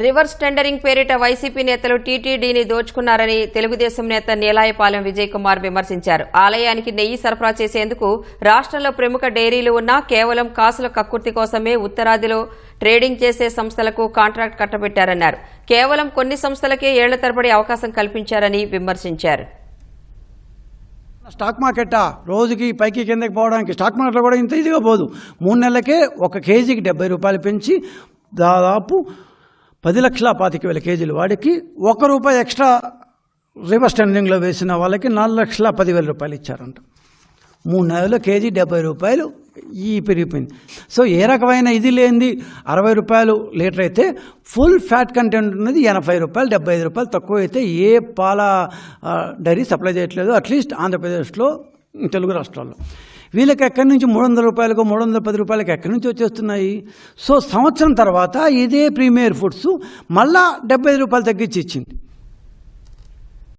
Reverse tendering పేరిట YCP నేతలు టీటీడీని దోచుకున్నారని తెలుగుదేశం నేత నీలాయపాలెం విజయ్ కుమార్ విమర్శించారు. ఆలయానికి నెయ్యి సరఫరా చేసేందుకు రాష్ట్రంలో ప్రముఖ డైరీలు ఉన్నా కేవలం కాసుల కక్కుర్తి కోసమే ఉత్తరాదిలో ట్రేడింగ్ చేసే సంస్థలకు కాంట్రాక్ట్ కట్టబెట్టారన్నారు. కేవలం కొన్ని సంస్థలకే ఏళ్ల తరబడి అవకాశం కల్పించారని విమర్శించారు. స్టాక్ మార్కెట్ రోజుకి పైకి కిందకి పోవడానికి స్టాక్ మార్కెట్లో కూడా ఇంత ఇదిగా పోదు. 3 నెలలకే 1 కేజీకి 70 రూపాయలు పెంచి దాదాపు 10,25,000 కేజీలు వాడికి ₹1 ఎక్స్ట్రా రివర్స్ టెండరింగ్లో వేసిన వాళ్ళకి 4,10,000 రూపాయలు ఇచ్చారంట. 3 నెలల్లో కేజీ 70 రూపాయలు పెరిగిపోయింది. సో ఏ రకమైన ఇది లేనిది 60 రూపాయలు లీటర్ అయితే ఫుల్ ఫ్యాట్ కంటెంట్ ఉన్నది 80 రూపాయలు 75 రూపాయలు తక్కువ అయితే ఏ పాల డైరీ సప్లై చేయట్లేదు. అట్లీస్ట్ ఆంధ్రప్రదేశ్లో తెలుగు రాష్ట్రాల్లో వీళ్ళకి ఎక్కడి నుంచి 300 రూపాయలకు 310 రూపాయలకి ఎక్కడి నుంచి వచ్చేస్తున్నాయి. సో సంవత్సరం తర్వాత ఇదే ప్రీమియర్ ఫుడ్స్ మళ్ళా 75 రూపాయలు తగ్గించి ఇచ్చింది.